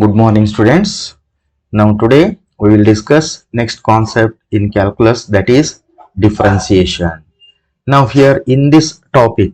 Good morning, students. Now today we will discuss next concept in calculus, that is differentiation. Now here in this topic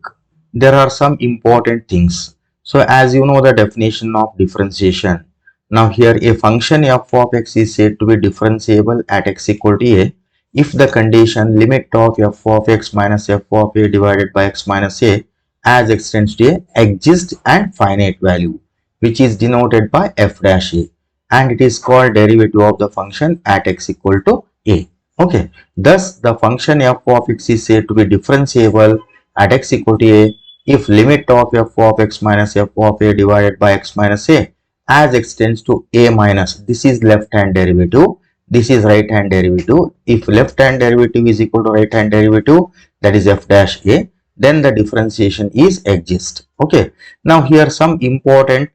there are some important things. So as you know the definition of differentiation. Now here a function f of x is said to be differentiable at x equal to a if the condition limit of f of x minus f of a divided by x minus a as x tends to a exists and finite value, which is denoted by f dash a, and it is called derivative of the function at x equal to a. Okay, thus the function f of x is said to be differentiable at x equal to a if limit of f of x minus f of a divided by x minus a as x tends to a minus, this is left hand derivative, this is right hand derivative. If left hand derivative is equal to right hand derivative, that is f dash a, then the differentiation is exist. Okay, now here some important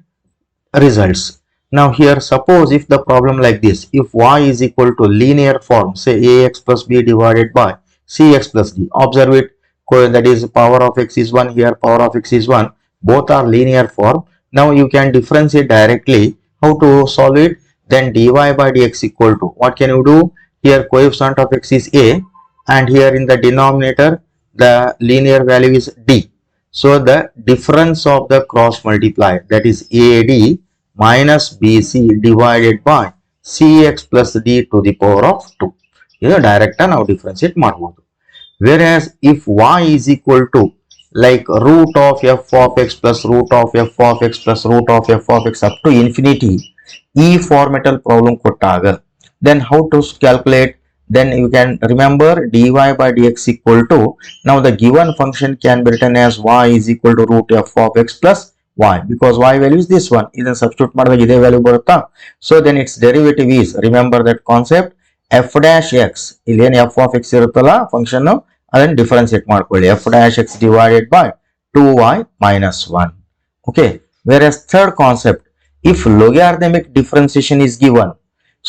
results. Now here suppose if the problem like this, if y is equal to linear form, say ax plus b divided by cx plus d, observe it, that is power of x is 1, here power of x is 1, both are linear form. Now you can differentiate directly. How to solve it? Then dy by dx equal to, what can you do? Here coefficient of x is a and here in the denominator the linear value is d. So the difference of the cross multiplier, that is AD minus BC divided by CX plus D to the power of 2. ಇದು direct ನಾವು differentiate ಮಾಡಬಹುದು. Whereas if y is equal to like root of f of x plus root of f of x plus root of f of x up to infinity, ಈ formatal problem ಕೊಟ್ಟಾಗ, then how to calculate? Then you can remember dy by dx equal to, now the given function can be written as y is equal to root f of x plus y, because y value is this one, ಇದನ್ನು substitute ಮಾಡಿದಾಗ ಇದೇ value ಬರುತ್ತಾ. So then its derivative is, remember that concept, f dash x, ಇಲ್ಲಿ ಏನು f of x ಇರುತ್ತಲ್ಲ function, ಅದನ್ನು differentiate ಮಾಡ್ಕೊಳ್ಳಿ, f dash x divided by 2y minus 1. Okay, whereas third concept, if logarithmic differentiation is given,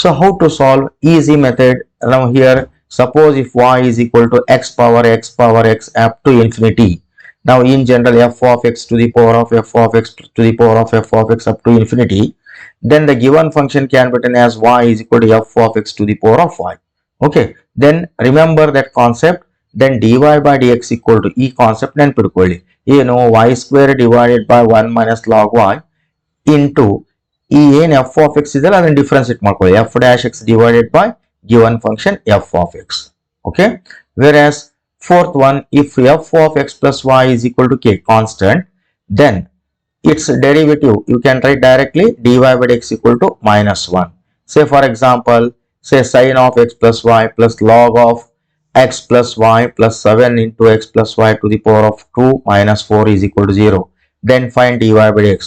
so how to solve? Easy method. Now here suppose if y is equal to x power x up to infinity. Now in general f of x to the power of f of x to the power of f of x up to infinity, then the given function can be written as y is equal to f of x to the power of y. Okay, then remember that concept, then dy by dx equal to e concept ನೆನಪಿಟ್ಕೊಳ್ಳಿ, ಏನು y square divided by 1 minus log y into ಈ ಏನು f of x ಇದೆಲ್ಲ ಅದನ್ನು ಡಿಫರೆನ್ಸಿಯೇಟ್ ಮಾಡ್ಕೊಳ್ಳಿ, f dash x divided by given function f of x. Okay, whereas fourth one, if f of x plus y is equal to k constant, then its derivative you can write directly dy by dx equal to minus 1. Say for example, say sin of x plus y plus log of x plus y plus 7 into x plus y to the power of 2 minus 4 is equal to 0. Then find dy by dx.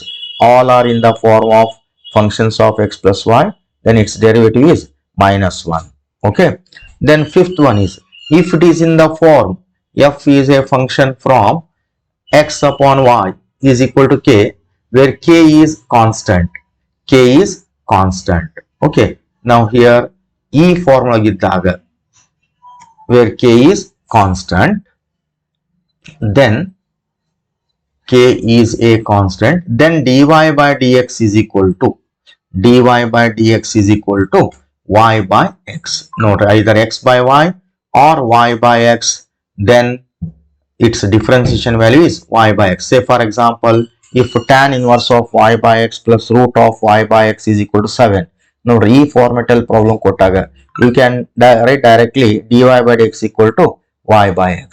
All are in the form of functions of x plus y, then its derivative is minus 1. Okay, then fifth one is, if it is in the form f is a function from x upon y is equal to k, where k is constant, k is constant. Okay, now here e formula giddaga where k is constant, then k is a constant, then dy by dx is equal to, dy by dx is equal to y by x. Note either x by y or y by x, then its differentiation value is y by x. Say for example, if tan inverse of y by x plus root of y by x is equal to 7. Now reformatal problem ಕೊಟ್ಟಾಗ you can write directly dy by dx equal to y by x.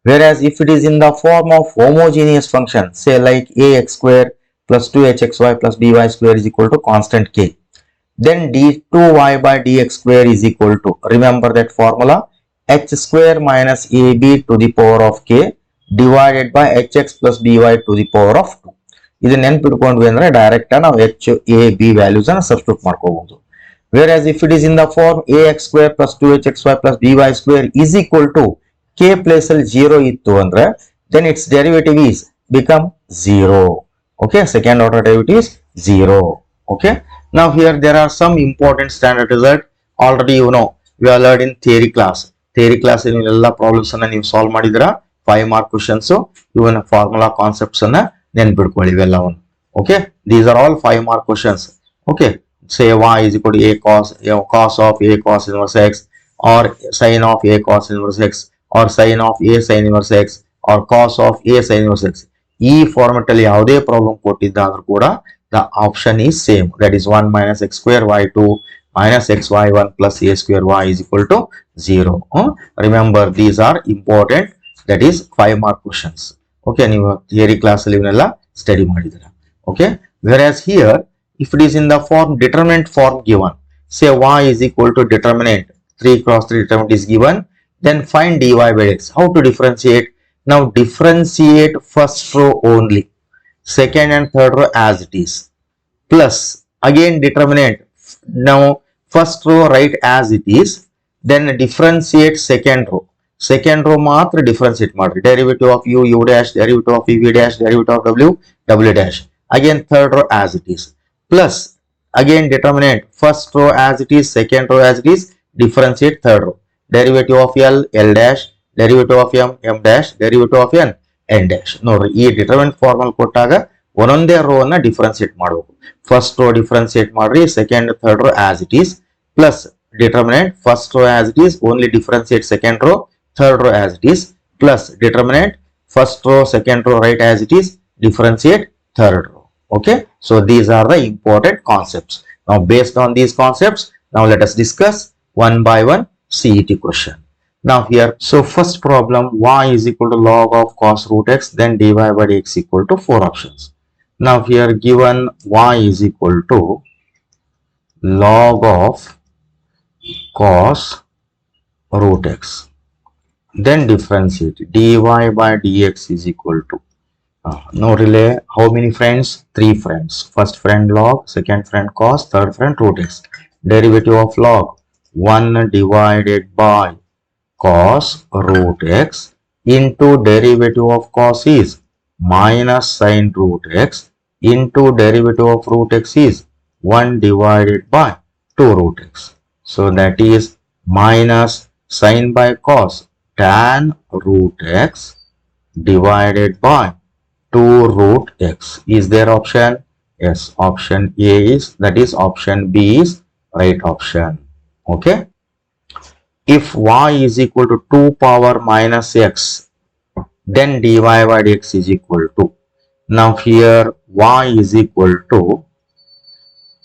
Whereas if it is in the form of homogeneous function, say like ax square plus 2hxy plus by square is equal to constant k, then d2y by dx square is equal to, remember that formula, h square minus ab to the power of k divided by hx plus by to the power of 2. ಇದು ನೆನಪಿಟ್ಕೊಂಡ್ವಿ ಅಂದ್ರೆ direct ನಾವು h a b values ಅನ್ನು substitute ಮಾಡ್ಕೋಬಹುದು. Whereas if it is in the form ax square plus 2hxy plus by square is equal to k place ಅಲ್ಲಿ 0 ಇತ್ತು ಅಂದ್ರೆ, then its derivative is become 0. Okay, second order derivative is 0. Okay, now here there are some important standard result. Already you know we are learned in theory class. Theory class in ಎಲ್ಲ problems ಅನ್ನ ನೀವು solve ಮಾಡಿದಿರಾ, 5 mark questions, ಇವನ formula concepts ಅನ್ನ ನೆನಪಿಟ್ಕೊಳ್ಳಿ ಇವೆಲ್ಲವನ್ನು. Okay, these are all 5 mark questions. Okay, say y is equal to a cos, cos of a cos inverse x, or sin of a cos inverse x, or sin of a sin inverse x, or cos of a sin inverse x. ಈ format ಅಲ್ಲಿ ಯಾವುದೇ problem ಕೊಟ್ಟಿದ್ದಾದ್ರೂ ಕೂಡ the option is same, that is 1 minus x square y2 minus xy1 plus a square y is equal to 0. Remember, these are important, that is 5 mark questions. Okay, ನೀವು theory class ಅಲ್ಲಿ ಇವನ್ನೆಲ್ಲ study ಮಾಡಿದ್ದೀರಾ. Okay, whereas here if it is in the form determinant form given, say y is equal to determinant 3 cross 3 determinant is given, then find dy by x. How to differentiate? Now differentiate first row only, second and third row as it is, plus again determinant. Now first row write as it is, then differentiate second row. Second row ಮಾತ್ರ differentiate ಮಾಡ್ರಿ. Derivative of u, u dash, derivative of v dash, derivative of w, w dash. Again third row as it is, plus again determinant first row as it is, second row as it is, differentiate third row. Derivative of l, l dash, derivative of m, m dash, derivative of n, n dash. ನೋಡ್ರಿ, ಈ determinant formal ಕೊಟ್ಟಾಗ ಒಂದೊಂದೇ rho ಅನ್ನ differentiate ಮಾಡಬೇಕು. First row differentiate ಮಾಡ್ರಿ, second third row as it is, plus determinant first row as it is, only differentiate second row, third row as it is, plus determinant first row second row write as it is, differentiate third row. Okay, so these are the important concepts. Now based on these concepts, now let us discuss one by one CET question. Now here, so first problem, y is equal to log of cos root x, then dy by dx equal to 4 options. Now here given y is equal to log of cos root x, then differentiate dy by dx is equal to no relay, how many friends? 3 friends. First friend log, second friend cos, third friend root x. Derivative of log 1 divided by cos root x into derivative of cos is minus sin root x into derivative of root x is 1 divided by 2 root x. So that is minus sin by cos tan root x divided by 2 root x. Is there option? Yes, option A is, that is option B is right option. Okay, if y is equal to 2 power minus x, then dy by dx is equal to, now here y is equal to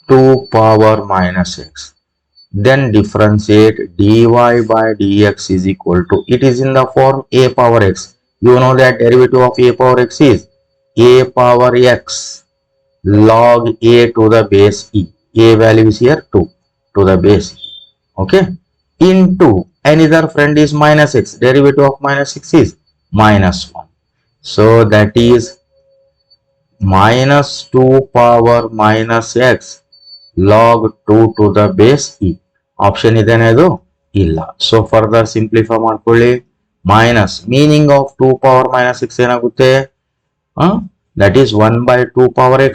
2 power minus x, then differentiate dy by dx is equal to, it is in the form a power x. You know that derivative of a power x is a power x log a to the base e. A value is here 2 to the base e. Okay, into another friend is minus x. Derivative of minus x is minus 1. So that is minus 2 power minus x log 2 to the base e. Option ಇದೆನಾ ಇದು? ಇಲ್ಲ. So further simplify ಮಾಡ್ಕೊಳ್ಳಿ. Minus meaning of 2 power minus x ಏನಾಗುತ್ತೆ? That is 1 by 2 power x.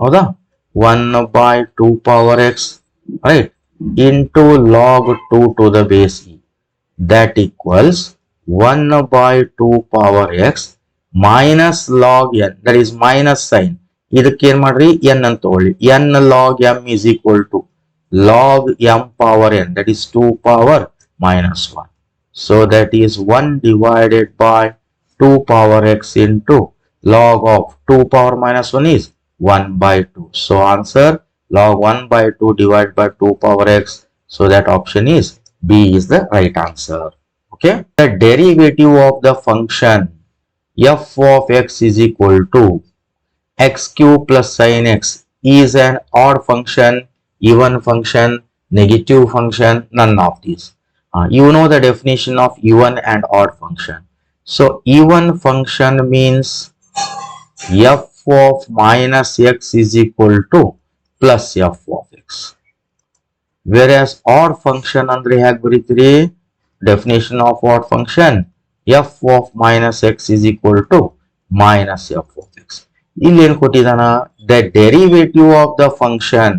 ಹೌದಾ? 1 by 2 power x, right, into log 2 to the base e. That equals 1 by 2 power x minus log n, that is minus sign. ಇದಕ್ಕೆ ಏನ್ ಮಾಡ್ರಿ, n ಅಂತ ತಗೊಳ್ಳಿ. n log m is equal to log m power n, that is 2 power minus 1. So that is 1 divided by 2 power x into log of 2 power minus 1 is 1 by 2. So answer log 1 by 2 divided by 2 power x. So that option is B is the right answer. Okay, the derivative of the function f of x is equal to x cube plus sin x is an odd function, even function, negative function, none of these. You know the definition of even and odd function. So even function means f of minus x is equal to plus f of x. Whereas odd function andre ಹೇಗೆ ಬರೀತೀರಿ? Definition of odd function, f of minus x is equal to minus f of x. ಇಲ್ಲಿ ಏನು ಕೊಟ್ಟಿದಾನ? The derivative of the function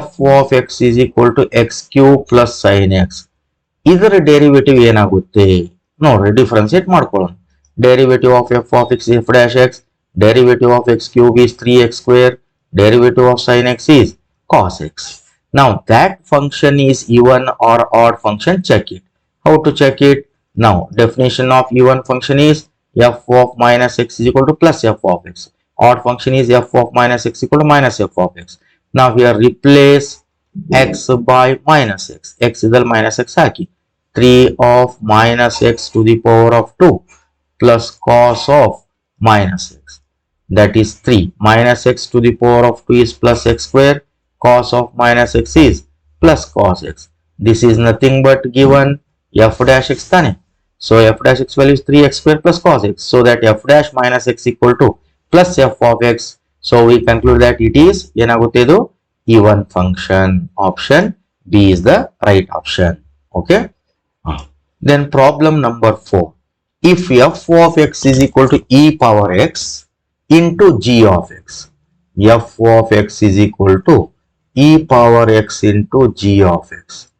f of x is equal to x cube plus sin x. ಇದರ derivative ಏನಾಗುತ್ತೆ ನೋಡ್ರಿ, differentiate ಮಾಡ್ಕೊಳ್ಳೋಣ. Derivative of F of X F dash X, Derivative of x cube is 3x square. Derivative of sin x is cos x. Now that function is even or odd function, check it. How to check it? Now definition of even function is f of minus x is equal to plus f of x. Odd function is f of minus x equal to minus f of x. Now here replace x by minus x. X is minus x haki. 3 of minus x to the power of 2 plus cos of minus x. That is 3. Minus x to the power of 2 is plus x square. Cos of minus x is plus cos x. This is nothing but given f dash x tane. So f dash x value is 3x square plus cos x. So that f dash minus x equal to plus f of x. So we conclude that it is enagutte even function. Option B is the right option. Okay. Then problem number 4. If f of x is equal to e power x into g of x. F of x is equal to e power x into g of x.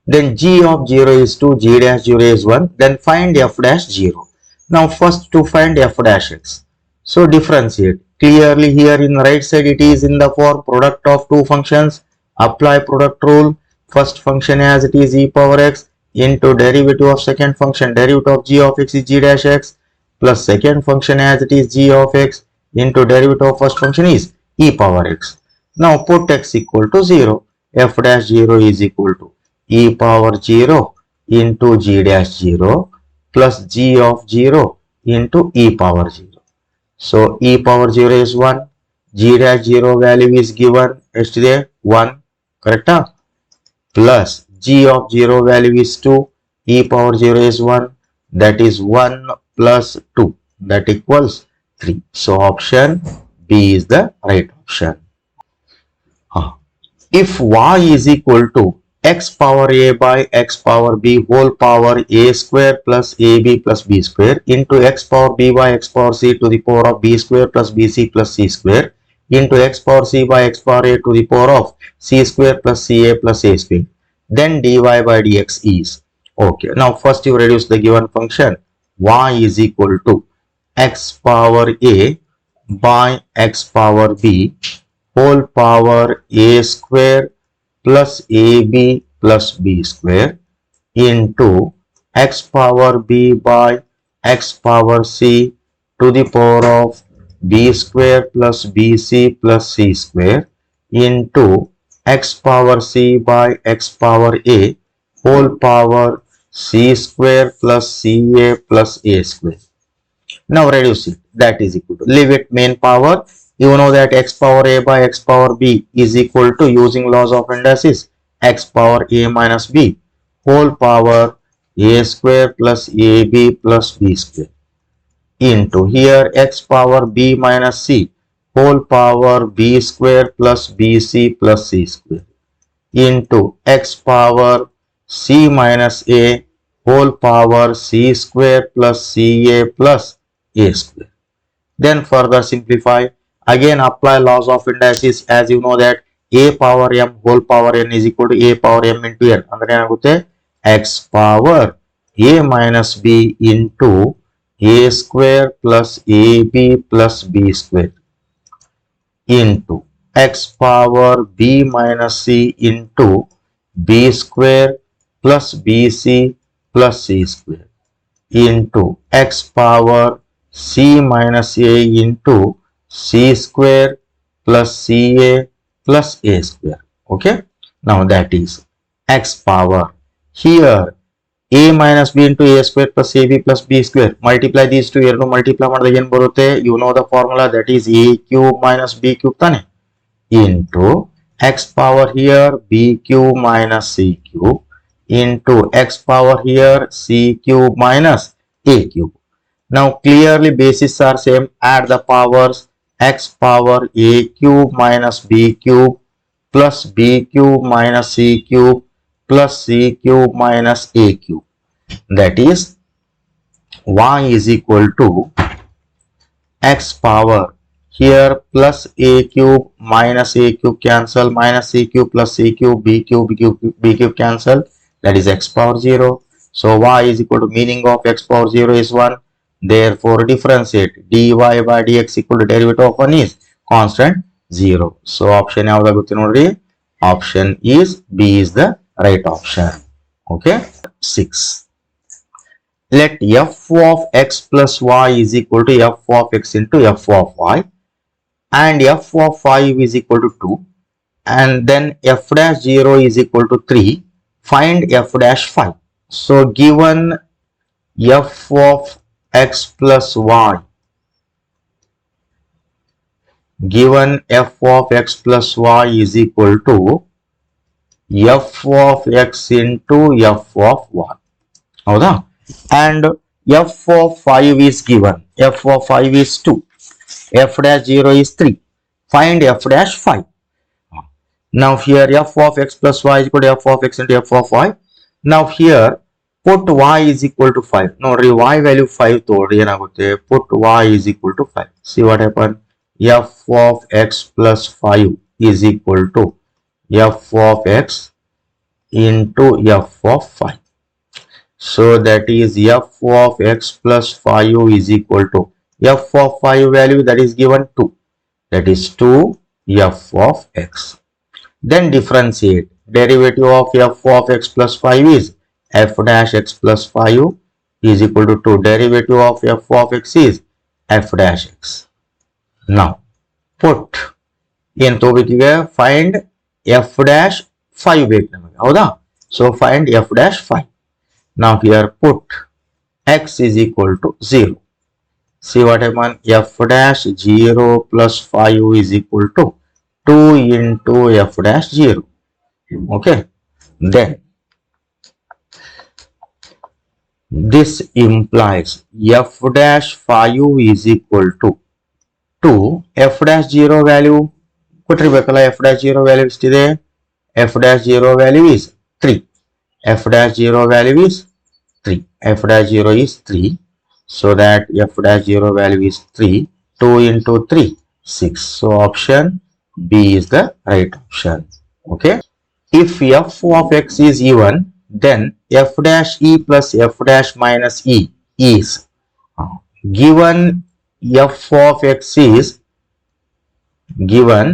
Then g of 0 is 2, g dash 0 is 1. Then find f dash 0. Now first to find f dash x. So differentiate. Clearly here in the right side it is in the form product of two functions. Apply product rule. First function as it is e power x into derivative of second function. Derivative of g of x is g dash x plus second function as it is g of x into derivative of first function is e power x. Now put x equal to 0. F dash 0 is equal to e power 0 into g dash 0 plus g of 0 into e power 0. So e power 0 is 1. G dash 0 value is given yesterday 1. Correct? Plus g of 0 value is 2. E power 0 is 1. That is 1 plus 2. That equals 3. So option B is the right option. If y is equal to x power a by x power b whole power a square plus ab plus b square into x power b by x power c to the power of b square plus bc plus c square into x power c by x power a to the power of c square plus ca plus a square, then dy by dx is. Okay, now first you reduce the given function. Y is equal to x power a by x power b whole power a square plus ab plus b square into x power b by x power c to the power of b square plus bc plus c square into x power c by x power a whole power c square plus ca plus a square. Now reduce it. That is equal to, leave it main power. You know that x power a by x power b is equal to, using laws of indices, x power a minus b whole power a square plus ab plus b square into here x power b minus c whole power b square plus bc plus c square into x power c minus a whole power c square plus ca plus a square. Then further simplify. Again apply laws of indices. As you know that a power m whole power n is equal to a power m into n. Andre enagutte x power a minus b into a square plus ab plus b square into x power b minus c into b square plus bc plus c square into x power c minus a into c square plus ca plus a square. Okay. Now that is x power. Here a minus b into a square plus ab plus b square. Multiply these two. Here multiply ಮಾಡಿದಾಗ ಏನು ಬರುತ್ತೆ? You know the formula, that is a cube minus b cube ತಾನೆ, into x power here b cube minus c cube into x power here c cube minus a cube. Now clearly bases are same. Add the powers. X power a cube minus b cube plus b cube minus c cube plus c cube minus a cube. That is y is equal to x power here plus a cube minus a cube cancel, minus c cube plus c cube, b cube cancel. That is x power 0. So y is equal to, meaning of x power 0 is 1. Therefore differentiate dy by dx equal to derivative of 1 is constant 0. So option ಯಾವ್ದಾಗುತ್ತೆ ನೋಡ್ರಿ, option is B is the right option. Okay. 6. Let f of x plus y is equal to f of x into f of y, and f of 5 is equal to 2, and then f dash 0 is equal to 3. Find f dash 5. So given f of x plus y, given f of x plus y is equal to f of x into f of y. ಹೌದಾ? And f of 5 is given. f of 5 is 2. f dash 0 is 3. Find f dash 5. Now here f of x plus y is equal to f of x into f of y. Now here put y is equal to 5. ನೋಡ್ರಿ y value 5 ತೋಡ್ರಿ ಏನಾಗುತ್ತೆ, put y is equal to 5. See what happened? f of x plus 5 is equal to f of x into f of 5. So that is f of x plus 5 is equal to f of 5 value that is given 2. That is 2 f of x. Then differentiate. Derivative of f of x plus 5 is f dash x plus 5 is equal to 2. Derivative of f of x is f dash x. Now put in tobikige find f dash 5 ಬೇಕು ನಮಗೆ, ಹೌದಾ? So find f dash 5. Now here put x is equal to 0. See what happened? f dash 0 plus 5 is equal to 2 into f dash 0. Okay. Then this implies f dash 5 is equal to 2. f dash 0 value ಕೊಟ್ಟಿರಬೇಕಲ್ಲ, f dash 0 value ಎಷ್ಟಿದೆ? f dash 0 value is 3. f dash 0 value is 3. f dash 0 is 3. So that f dash 0 value is 3. 2 into 3, 6. So option B is the right option. Okay. If f of x is even, then f dash e plus f dash minus e is given f of x is given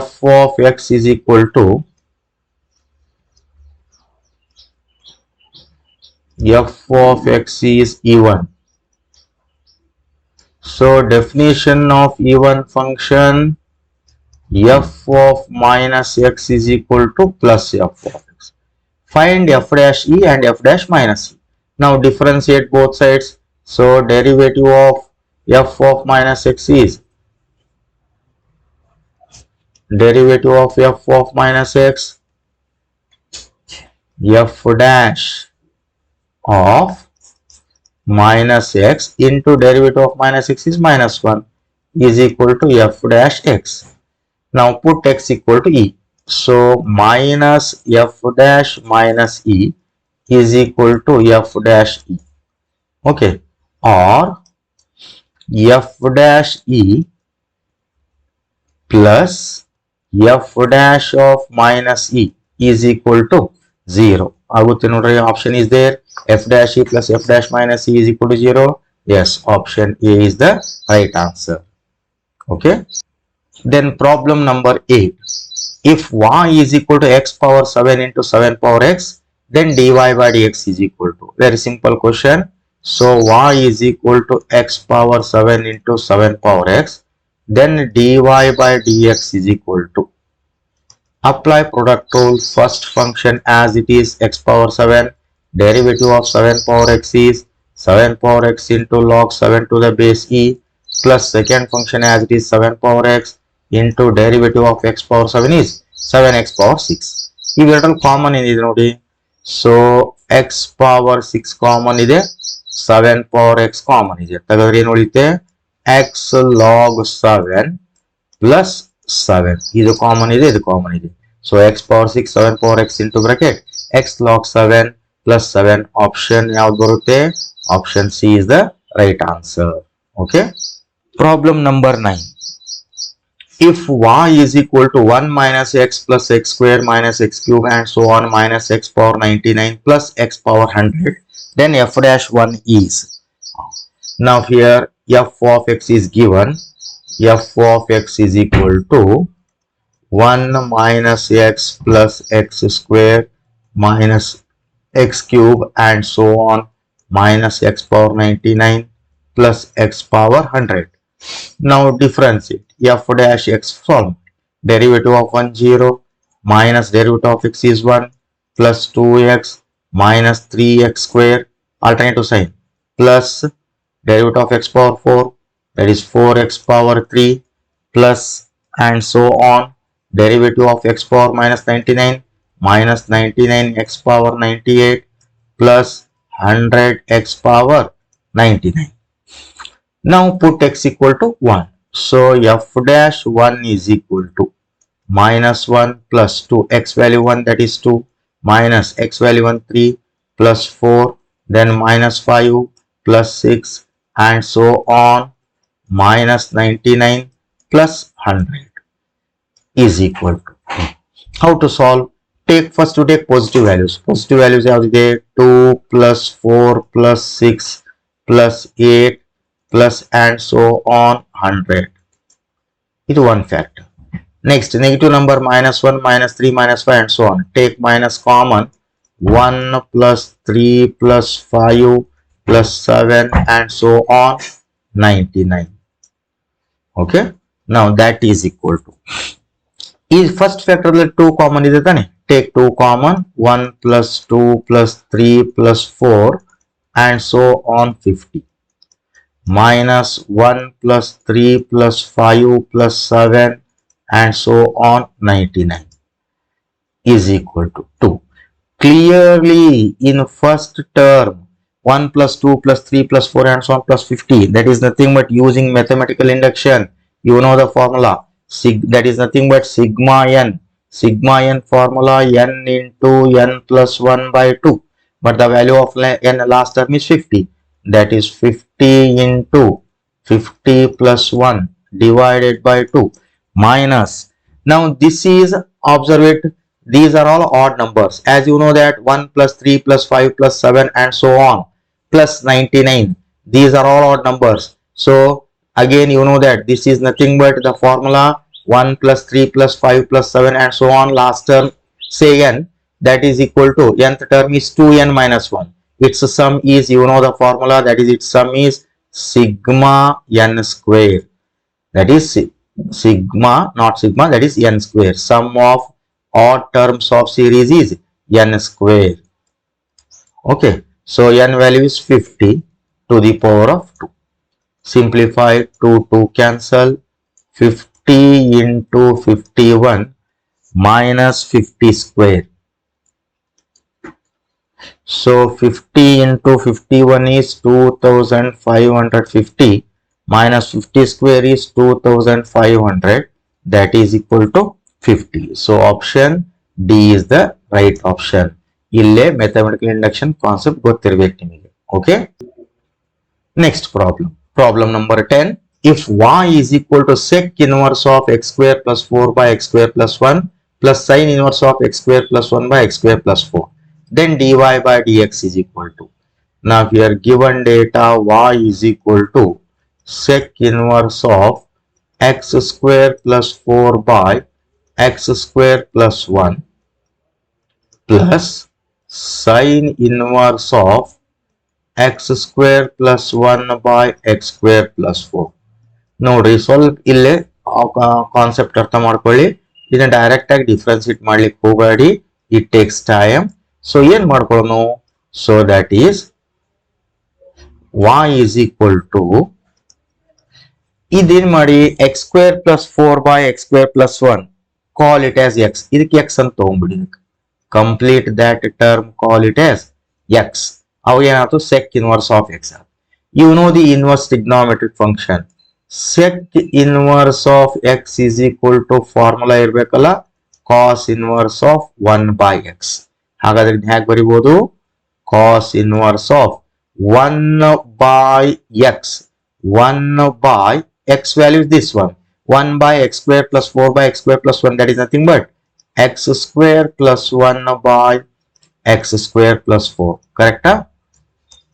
f of x is equal to f of x is even. So definition of even function, f of minus x is equal to plus f of x. Find f dash e and f dash minus e. Now differentiate both sides. So derivative of f of minus x is derivative of f of minus x, f dash of minus x into derivative of minus x is minus 1 is equal to f dash x. Now put x equal to e. So minus f dash minus e is equal to f dash e. Okay. Or f dash e plus f dash of minus e is equal to 0. ಆಗುತ್ತೆ ನೋಡ್ರಿ, option is there. f dash e plus f dash minus e is equal to 0. Yes, option A is the right answer. Okay. Then problem number 8. If y is equal to x power 7 into 7 power x, then dy by dx is equal to. Very simple question. So y is equal to x power 7 into 7 power x. Then dy by dx is equal to. Apply product rule. First function as it is x power 7. Derivative of 7 power x is 7 power x into log 7 to the base e, plus second function as it is 7 power x into derivative of x power 7 is 7x power 6. ಇವೆರಡರಲ್ಲಿ common ಏನಿದೆ ನೋಡಿ. So x power 6 common ಇದೆ, 7 power x common ಇದೆ. ಹಾಗಾದ್ರೆ ಏನು ಉಳಿಯುತ್ತೆ? x log 7 plus 7. ಇದು common ಇದೆ, ಇದು ಕಾಮನ್ ಇದೆ. So x power 6 7 power x into bracket x log 7 plus 7. Option ಯಾವ್ದು ಬರುತ್ತೆ? Option C is the right answer. Okay. Problem number 9. If y is equal to 1 minus x plus x square minus x cube and so on minus x power 99 plus x power 100, then f dash 1 is. Now here f of x is given. F of x is equal to 1 minus x plus x square minus x cube and so on, minus x power 99 plus x power 100. Now differentiate f dash x form. Derivative of 1 0 minus derivative of x is 1 plus 2x minus 3x square, alternative sign, plus derivative of x power 4, that is 4x power 3 plus and so on, derivative of x power minus 99 minus 99 x power 98 plus 100 x power 99. Now put x equal to 1. So f dash 1 is equal to minus 1 plus 2, x value 1, that is 2, minus x value 1 3 plus 4, then minus 5 plus 6 and so on, minus 99 plus 100 is equal to. How to solve? First to take positive values. Positive values are there 2 plus 4 plus 6 plus 8 plus and so on 100. It is one factor. Next, negative number minus 1, minus 3, minus 5 and so on. Take minus common. 1 plus 3 plus 5 plus 7 and so on 99. Okay. Now that is equal to. Is first factor 2 common is it? Take 2 common. 1 plus 2 plus 3 plus 4 and so on 50. Minus 1 plus 3 plus 5 plus 7 and so on 99 is equal to 2. Clearly in first term 1 plus 2 plus 3 plus 4 and so on plus 50, that is nothing but using mathematical induction. You know the formula, that is nothing but sigma n. Sigma n formula n into n plus 1 by 2, but the value of n last term is 50. That is 50 into 50 plus 1 divided by 2 minus. Now this is, observe it, these are all odd numbers. As you know that 1 plus 3 plus 5 plus 7 and so on plus 99. These are all odd numbers. So again you know that this is nothing but the formula 1 plus 3 plus 5 plus 7 and so on, last term say n, that is equal to nth term is 2n minus 1. Its sum is, you know the formula, that is its sum is sigma n square. That is sigma, not sigma, that is n square. Sum of odd terms of series is n square. Okay, so n value is 50 to the power of 2. Simplify, 2 cancel, 50 into 51 minus 50 square. So 50 into 51 is 2550 minus 50 square is 2500, that is equal to 50. So option D is the right option. Ille mathematical induction concept ಗೊತ್ತಿರಬೇಕು ನಿಮಗೆ. Okay. Next problem. Problem number 10. If y is equal to sec inverse of x square plus 4 by x square plus 1 plus sin inverse of x square plus 1 by x square plus 4, then dy by dx is equal to. Now here given data y is equal to sec inverse of x square plus 4 by x square plus 1 plus sin inverse of x square plus 1 by x square plus 4. ನೋಡ್ರಿ ಸ್ವಲ್ಪ ಇಲ್ಲೇ concept ಅರ್ಥ ಮಾಡ್ಕೊಳ್ಳಿ. ಇದನ್ನ direct ಆಗಿ differentiate ಮಾಡ್ಲಿಕ್ಕೆ ಹೋಗಬೇಡಿ, it takes time. So ಏನ್ ಮಾಡ್ಕೊಳ್ಳೋಣ, so that is y is equal to, ಇದೇನ್ ಮಾಡಿ x square plus 4 by x square plus 1, call it as x. ಇದಕ್ಕೆ x ಅಂತ ತಗೊಂಡ್ಬಿಡಿ. Complete that term, call it as x. ಅವಾಗ ಏನಾಯ್ತು, sec inverse of x. You know the inverse trigonometric function. Sec inverse of x is equal to formula ಇರಬೇಕಲ್ಲ, cos inverse of 1 by x. ಹಾಗಾದ್ರೆ ಹೇಗೆ ಬರಿಬಹುದು, cos inverse of 1 by x. 1 by x value is this one. 1 by x square plus 4 by x square plus 1, that is nothing but x square plus 1 by x square plus 4. Correct?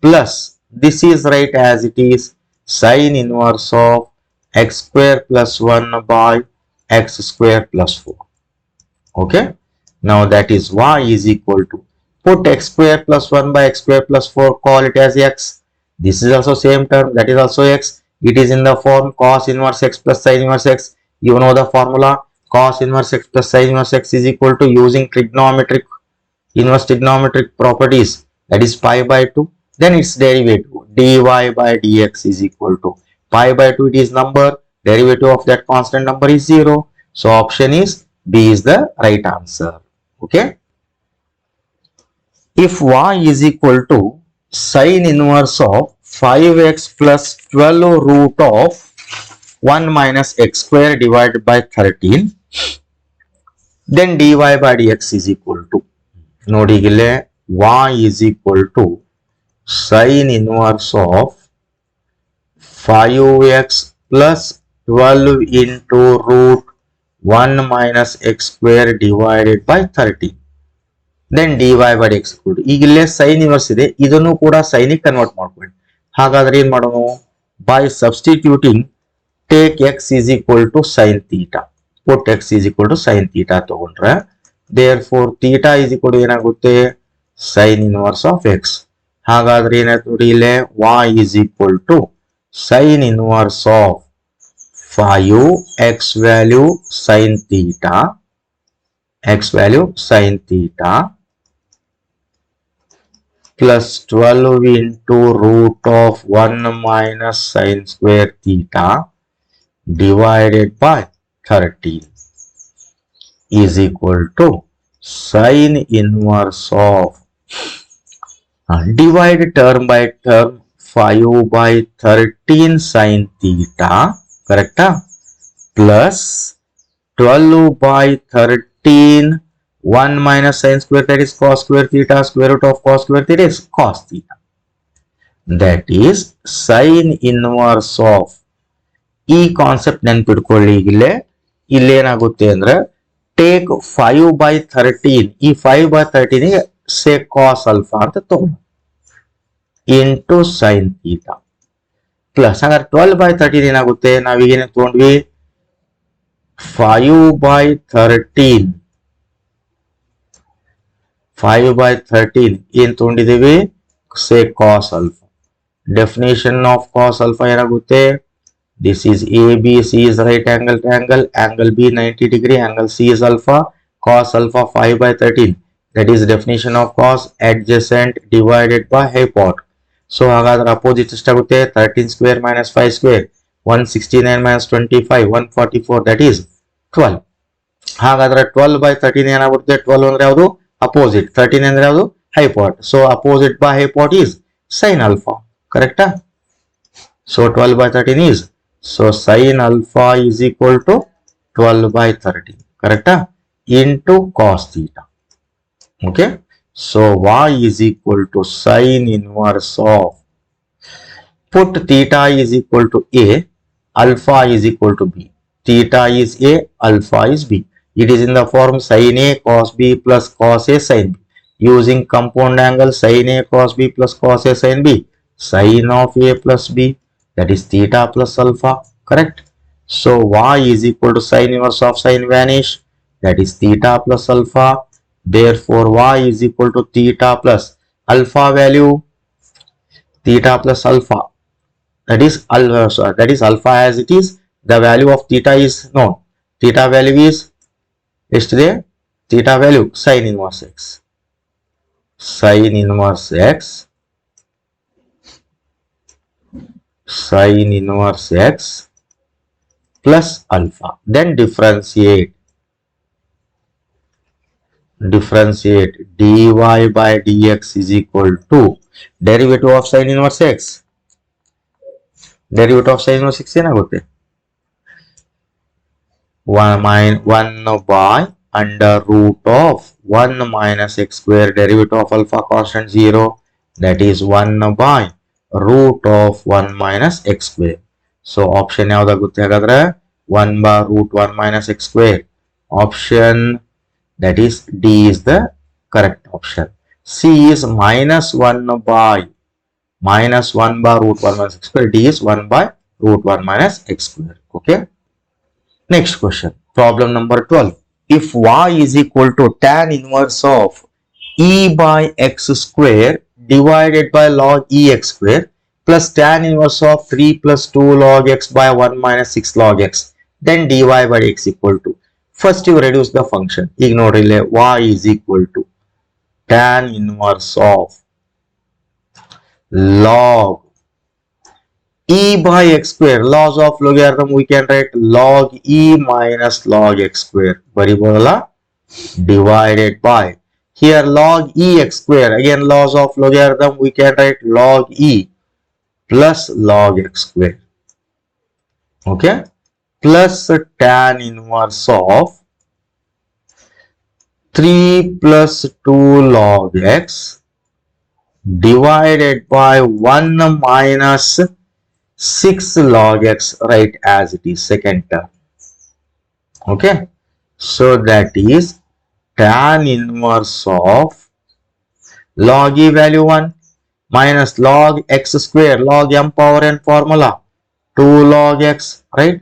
Plus this is right as it is, sine inverse of x square plus 1 by x square plus 4. Okay, now that is y is equal to, put x square plus 1 by x square plus 4, call it as x. This is also same term, that is also x. It is in the form cos inverse x plus sin inverse x. You know the formula, cos inverse x plus sin inverse x is equal to, using inverse trigonometric properties, that is pi by 2, then its derivative dy by dx is equal to pi by 2, it is number, derivative of that constant number is 0. So option is B is the right answer. Okay, if y is equal to sine inverse of 5x plus 12 root of 1 minus x square divided by 13, then dy by dx is equal to, ನೋಡಿ ಇಲ್ಲಿ y is equal to sine inverse of 5x plus 12 into root 1 minus x square divided by 13, then dy by dx equal to, ಈಗ ಇಲ್ಲೇ sin inverse ಇದೆ, ಇದನ್ನು ಕೂಡ sin ಗೆ convert ಮಾಡ್ಕೊಳ್ಳಿ. ಹಾಗಾದ್ರೆ ಏನು ಮಾಡೋಣ, by substituting take x is equal to sin theta, put x is equal to sin theta ತಗೊಂಡ್ರೆ, therefore theta is equal to ಏನಾಗುತ್ತೆ, sin inverse of x. ಹಾಗಾದ್ರೆ ಏನಾಯ್ತು ನೋಡಿ, ಇಲ್ಲೇ y is equal to sin inverse of 5 x value sin theta, plus 12 into root of 1 minus sin square theta divided by 13 is equal to sin inverse of, divide term by term, 5 by 13 sin theta, correct, plus 12 by 13 1 minus sin square, that is cos square theta, square root of cos square theta is cos theta, that is sin inverse of, ಈ concept ನೆನ್ಪಿಟ್ಕೊಳ್ಳಿ. ಇಲ್ಲಿ ಏನಾಗುತ್ತೆ ಅಂದ್ರೆ, take 5 by 13, ಈ 5 by 13 ಗೆ ಸೇ cos alpha ಅಂತ ತಗೊಂಡು into sine theta, plus ಹಾಗಾದ್ರೆ 12 by 13 ಏನಾಗುತ್ತೆ, ನಾವೀಗೇನು ತಗೊಂಡ್ವಿ, 5 by 13 ಏನ್ ತಗೊಂಡಿದ್ದೀವಿ, say cos alpha. Definition of cos alpha ಏನಾಗುತ್ತೆ, this is ABC is right angle triangle, angle B 90 degree, angle C is alpha, cos alpha 5 by 13, that is definition of cos, adjacent divided by hypot. So ಹಾಗಾದ್ರೆ opposite ಎಷ್ಟಾಗುತ್ತೆ, 13 square minus 5 square, 169 minus 25, 144, that is 12. ಹಾಗಾದ್ರೆ 12 by 13 ಏನಾಗುತ್ತೆ, 12 ಅಂದ್ರೆ ಯಾವುದು, opposite, 13 ಅಂದ್ರೆ ಯಾವುದು, hypot. So opposite by hypot is sin alpha, correct? So 12 by 13 is, so sin alpha is equal to 12 by 13, correct, into cos theta. Okay, so y is equal to sin inverse of, put theta is equal to a, alpha is equal to b, theta is a, alpha is b. It is in the form sin a cos b plus cos a sin b. Using compound angle sin a cos b plus cos a sin b, sin of a plus b, that is theta plus alpha, correct? So y is equal to sin inverse of sin vanish, that is theta plus alpha. Therefore y is equal to theta plus alpha value, theta plus alpha, that is alpha as it is, the value of theta is known, theta value is yesterday, theta value sin inverse x, sin inverse x plus alpha, then differentiate dy by dx is equal to derivative of sin inverse x, ಏನಾಗುತ್ತೆ, 1 by under root of 1 minus x square, derivative of alpha constant 0, that is 1 by root of 1 minus x square. So option ಯಾವ್ದಾಗುತ್ತೆ ಹಾಗಾದ್ರೆ, 1 by root 1 minus x square. Option, that is D is the correct option. C is minus 1 by minus 1 by root 1 minus x square. D is 1 by root 1 minus x square. Okay. Next question. Problem number 12. If y is equal to tan inverse of e by x square divided by log e x square plus tan inverse of 3 plus 2 log x by 1 minus 6 log x, then dy by x equal to. First you reduce the function. Ignore relay. Y is equal to tan inverse of log e by x square. Laws of logarithm we can write log e minus log x square. Baribola divided by. Here log e x square. Again laws of logarithm we can write log e plus log x square. Okay. Plus tan inverse of 3 plus 2 log x divided by 1 minus 6 log x, right as it is, second term. Okay. So that is tan inverse of log e value 1 minus log x square, log m power n formula, 2 log x, right,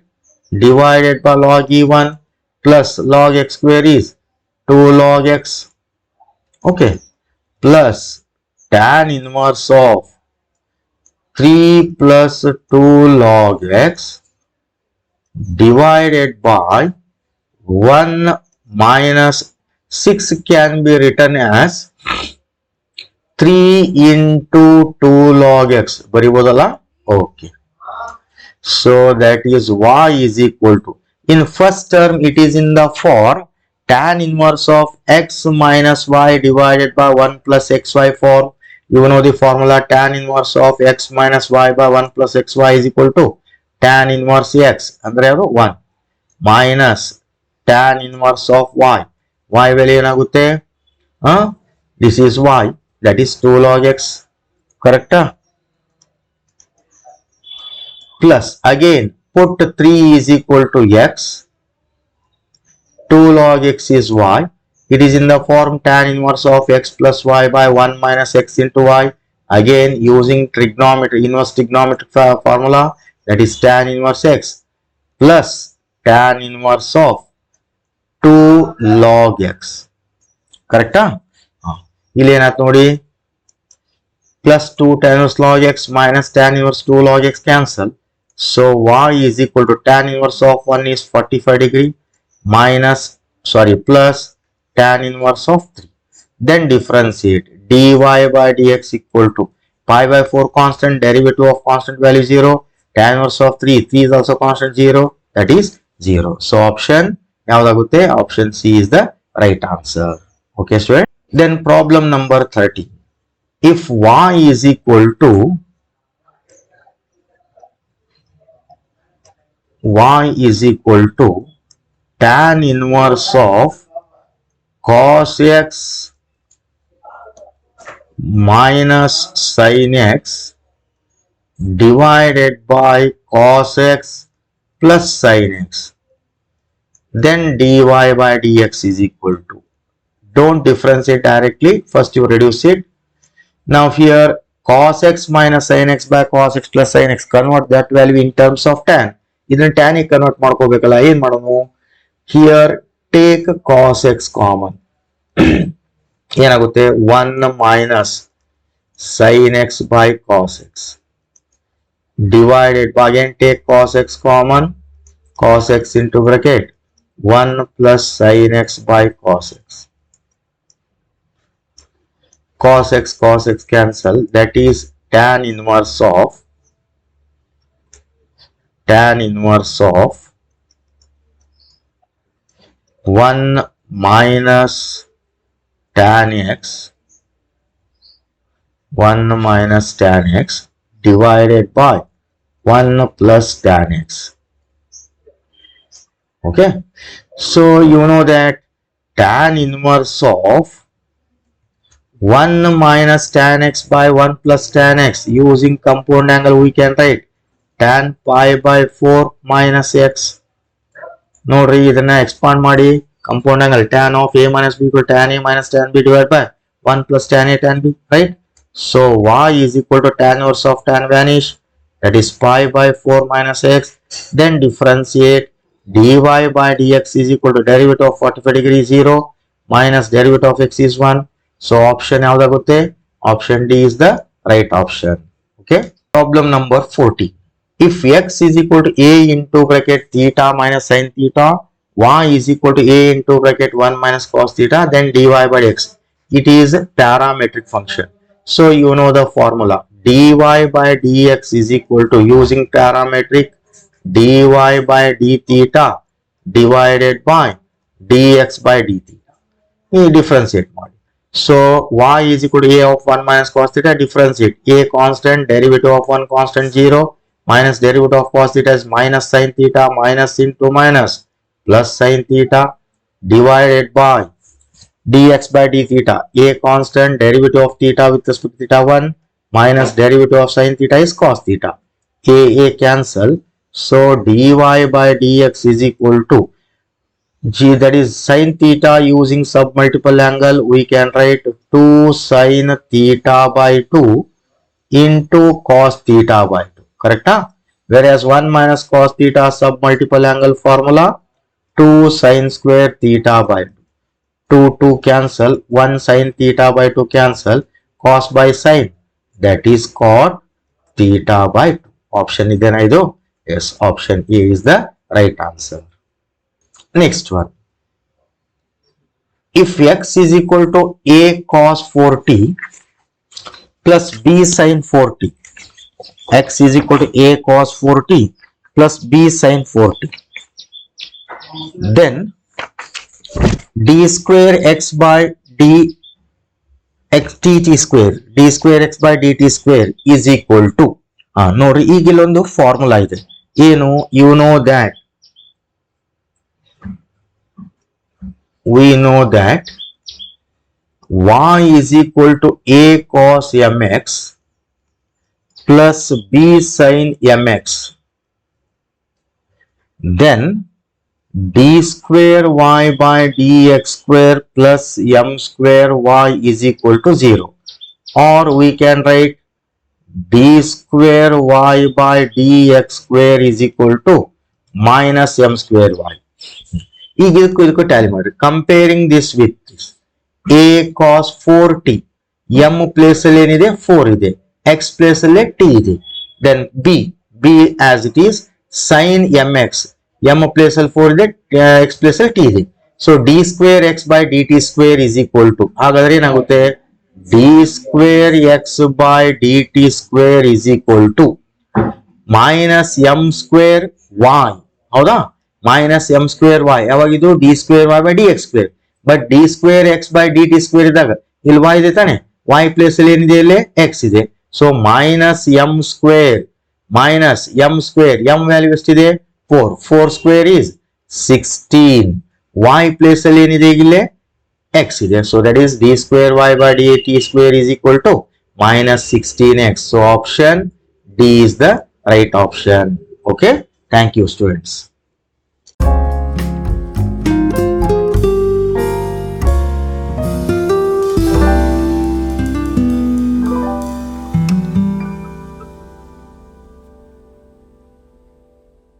divided by log e1 plus log x square is 2 log x. Okay. Plus tan inverse of 3 plus 2 log x divided by 1 minus 6 can be written as 3 into 2 log x. Baribodala? Okay. So that is y is equal to, in first term it is in the form tan inverse of x minus y divided by 1 plus xy form. You know the formula, tan inverse of x minus y by 1 plus xy is equal to tan inverse x andre 1 minus tan inverse of y. Y value enagutte, this is y, that is 2 log x, correct? Plus again put 3 is equal to x, 2 log x is y. It is in the form tan inverse of x plus y by 1 minus x into y. Again using trigonometry, inverse trigonometric formula, that is tan inverse x plus tan inverse of 2 log x. Correct? ಇಲ್ಲಿ ಏನಾಯ್ತು ನೋಡಿ, plus 2 tan inverse log x minus tan inverse 2 log x cancel. So y is equal to tan inverse of 1 is 45 degree minus, sorry, plus tan inverse of 3. Then differentiate dy by dx equal to pi by 4 constant, derivative of constant value 0, tan inverse of 3 is also constant 0, that is 0. So option yavadagutte, option C is the right answer. Okay student. Then problem number 30. If y is equal to tan inverse of cos x minus sin x divided by cos x plus sin x, then dy by dx is equal to, don't differentiate directly, first you reduce it. Now here cos x minus sin x by cos x plus sin x, convert that value in terms of tan. ಇದನ್ನ tan ಗೆ convert ಮಾಡ್ಕೋಬೇಕಲ್ಲ, ಏನ್ ಮಾಡೋಣ, here take cos x common, ಏನಾಗುತ್ತೆ 1 minus sin x by cos x divided by, again take cos x common, cos x into bracket 1 plus sin x by cos x. Cos x cancel, that is tan inverse of 1 minus tan x divided by 1 plus tan x. Okay, so you know that tan inverse of 1 minus tan x by 1 plus tan x, using compound angle we can write tan pi by 4 minus x. ನೋಡ್ರಿ ಇದನ್ನ expand ಮಾಡಿ, compound angle tan of a minus b equal tan a minus tan b divided by 1 plus tan a tan b, right? So y is equal to tan inverse of tan vanish, that is pi by 4 minus x. Then differentiate dy by dx is equal to derivative of 45 degree 0 minus derivative of x is 1. So option yavadagutte? Option D is the right option. Okay. Problem number 40. If x is equal to a into bracket theta minus sin theta, y is equal to a into bracket 1 minus cos theta, then dy by dx. It is a parametric function. So you know the formula. Dy by dx is equal to, using parametric, dy by d theta divided by dx by d theta. Differentiate ಮಾಡಿ. So y is equal to a of 1 minus cos theta, differentiate. A constant, derivative of 1 constant 0, minus derivative of cos theta is minus sin theta, minus into minus plus sin theta, divided by dx by d theta. A constant, derivative of theta with respect to theta 1, minus derivative of sin theta is cos theta. A cancel. So dy by dx is equal to G, that is sin theta. Using submultiple angle, we can write 2 sin theta by 2 into cos theta by 2. Correct? Huh? Whereas 1 minus cos theta submultiple angle formula, 2 sin square theta by 2. 2 cancel, 1 sin theta by 2 cancel, cos by sin, that is cot theta by 2. Option idena idu? Yes, option A is the right answer. Next one. If x is equal to a cos 4t plus b sin 4t, x is equal to a cos 4t plus b sin 4t, then d square x by d x dt square, d square x by dt square is equal to, ನೋಡ್ರಿ ಈಗ ಇಲ್ಲೊಂದು formula ಇದೆ. ಏನು? You know that we know that y is equal to a cos mx plus b sin mx, then d square y by dx square plus m square y is equal to 0. Or we can write d square y by dx square is equal to minus m square y. ಈಗ ಇದಕ್ಕೂ tally ಮಾಡಿ. Comparing this with a cos 4t, m place ಅಲ್ಲಿ ಏನಿದೆ 4 ಇದೆ, x place ಅಲ್ಲಿ t ಇದೆ. Then b as it is sin mx, m place ಅಲ್ಲಿ 4 ಇದೆ, x ಪ್ಲೇಸ್ ಅಲ್ಲಿ t ಇದೆ. So d square x by dt square is equal to, ಹಾಗಾದ್ರೆ ಏನಾಗುತ್ತೆ? d square x by dt square is equal to minus m square y. ಹೌದಾ? minus m square y. ಯಾವಾಗಿದು? d square y by dx square. But d square x by dt square ಇದ್ದಾಗ ಇಲ್ಲಿ y ಇದೆ ತಾನೆ, y place ಅಲ್ಲಿ ಏನಿದೆ? ಇಲ್ಲಿ x ಇದೆ. So minus m square m value ಎಷ್ಟಿದೆ? 4 ಸ್ಕ್ವೇರ್ is 16. y ಪ್ಲೇಸ್ ಅಲ್ಲಿ ಏನಿದೆ? ಇಲ್ಲಿ x ಇದೆ. So that is d square y by dt square is equal to minus 16x. So option D is the right option. Okay. Thank you, students.